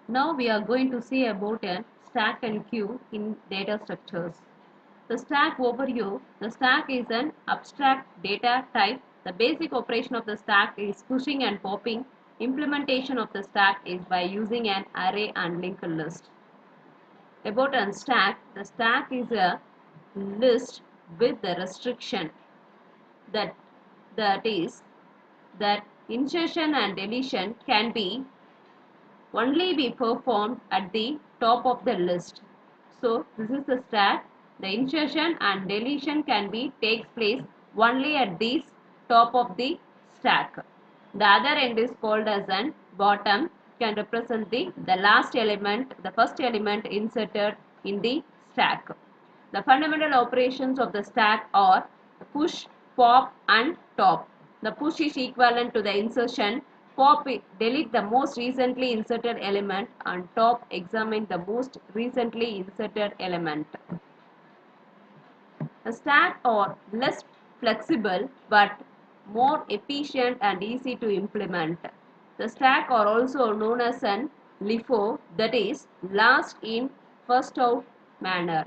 Now we are going to see about a stack and queue in data structures. The stack overview. The stack is an abstract data type. The basic operation of the stack is pushing and popping. Implementation of the stack is by using an array and linked list. About a stack, the stack is a list with the restriction that that is that insertion and deletion can be only be performed at the top of the list. So this is the stack. The insertion and deletion can be takes place only at the top of the stack. The other end is called as an bottom, can represent the last element, the first element inserted in the stack. The fundamental operations of the stack are push, pop and top. The push is equivalent to the insertion, pop delete the most recently inserted element and top examine the most recently inserted element. The stack are less flexible but more efficient and easy to implement. The stack are also known as an LIFO, that is last in first out manner.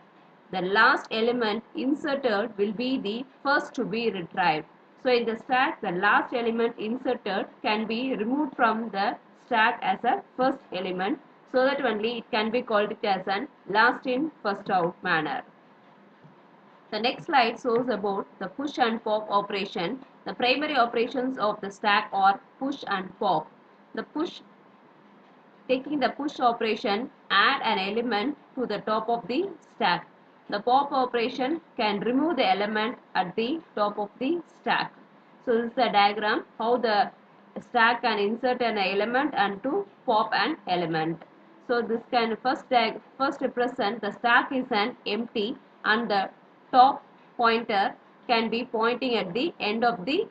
The last element inserted will be the first to be retrieved. So in the stack, the last element inserted can be removed from the stack as a first element, so that only it can be called it as an last in first out manner. The next slide shows about the push and pop operation. The primary operations of the stack are push and pop. The push, taking the push operation, add an element to the top of the stack. The pop operation can remove the element at the top of the stack. So this is the diagram how the stack can insert an element and to pop an element. So this can first represent the stack is an empty and the top pointer can be pointing at the end of the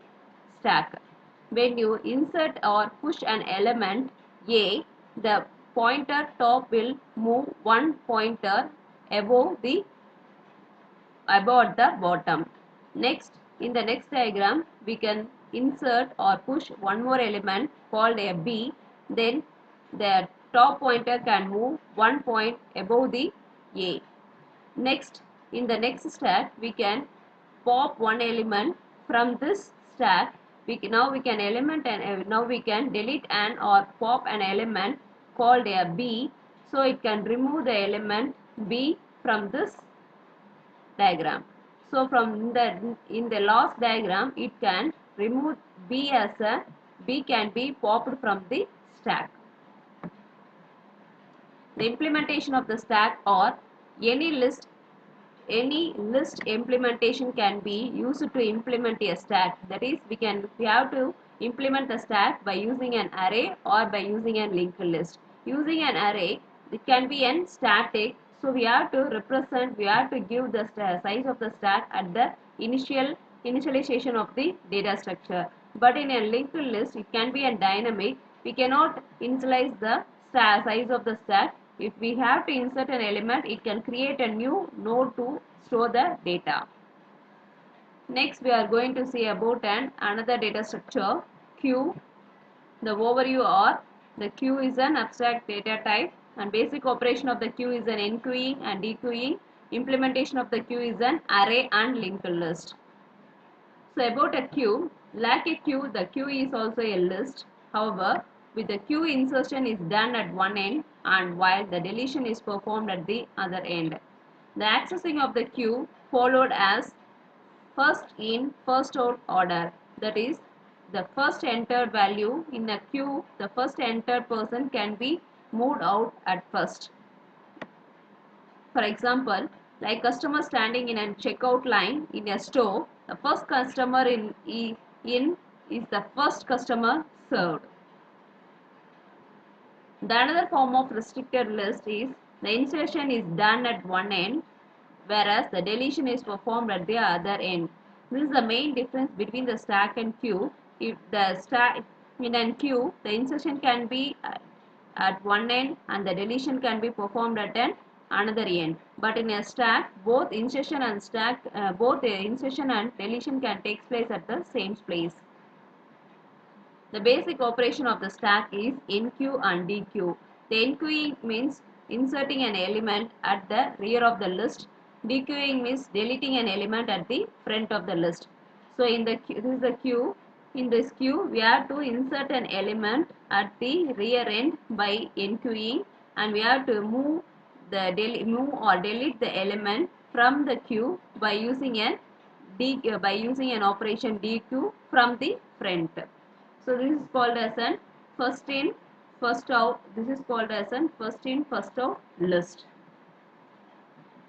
stack. When you insert or push an element A, the pointer top will move one pointer above the bottom. Next, in the next diagram, we can insert or push one more element called a B. Then the top pointer can move one point above the A. Next, in the next stack, we can pop one element from this stack. Now we can element and now we can delete an or pop an element called a B. So it can remove the element B from this diagram. So from in the last diagram, it can remove B as a B can be popped from the stack. The implementation of the stack or any list implementation can be used to implement a stack. That is, we have to implement the stack by using an array or by using a linked list. Using an array, it can be an static. So we have to give the size of the stack at the initialization of the data structure. But in a linked list, it can be a dynamic. We cannot initialize the size of the stack. If we have to insert an element, it can create a new node to store the data. Next, we are going to see about another data structure, queue. The overview or the queue is an abstract data type and basic operation of the queue is an enqueuing and dequeuing. Implementation of the queue is an array and linked list. So about a queue, like a queue, the queue is also a list. However, with the queue insertion is done at one end and while the deletion is performed at the other end. The accessing of the queue followed as first in, first out order. That is, the first entered value in a queue, the first entered person can be moved out at first. For example, like customer standing in a checkout line in a store, the first customer in is the first customer served. The another form of restricted list is the insertion is done at one end, whereas the deletion is performed at the other end. This is the main difference between the stack and queue. If the stack in a queue, the insertion can be at one end and the deletion can be performed at another end. But in a stack, both insertion and deletion can take place at the same place. The basic operation of the stack is enqueue and dequeue. The enqueuing means inserting an element at the rear of the list. Dequeuing means deleting an element at the front of the list. So in the this is the queue. In this queue, we have to insert an element at the rear end by enqueuing, and we have to move move or delete the element from the queue by using an operation dequeue from the front. So this is called as an first in first out. This is called as an first in first out list.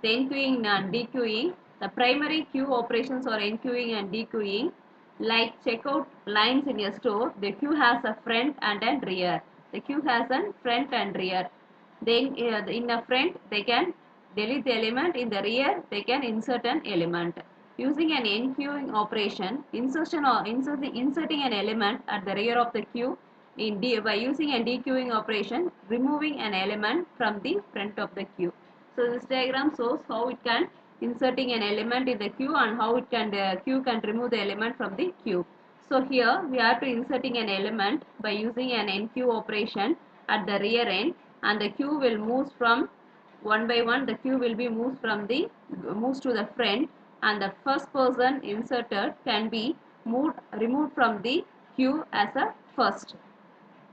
The enqueuing and dequeuing. The primary queue operations are enqueuing and dequeuing. Like checkout lines in a store, the queue has a front and a rear. The queue has a front and rear. Then in the front they can delete the element, in the rear they can insert an element. Using an enqueuing operation, inserting an element at the rear of the queue by using a dequeuing operation, removing an element from the front of the queue. So this diagram shows how it can inserting an element in the queue and how the queue can remove the element from the queue. So here we are to inserting an element by using an enqueue operation at the rear end, and the queue will move from one by one. The queue will be moves to the front, and the first person inserted can be removed from the queue as a first.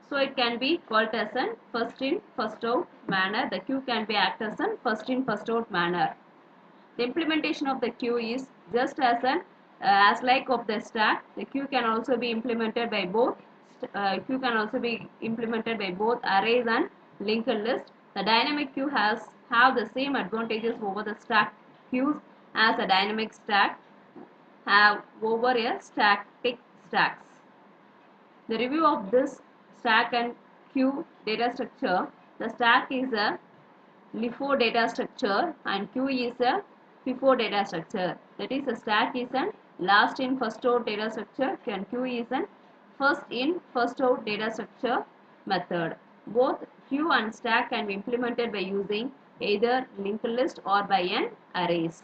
So it can be called as a first in first out manner. The queue can be act as a first in first out manner. The implementation of the queue is just as like of the stack. The queue can also be implemented by both arrays and linked list. The dynamic queue have the same advantages over the stack queues as a dynamic stack have over a static stacks. The review of this stack and queue data structure. The stack is a LIFO data structure and queue is a FIFO data structure. That is, a stack is a last in first out data structure and queue is a first in first out data structure method. Both queue and stack can be implemented by using either linked list or by an arrays.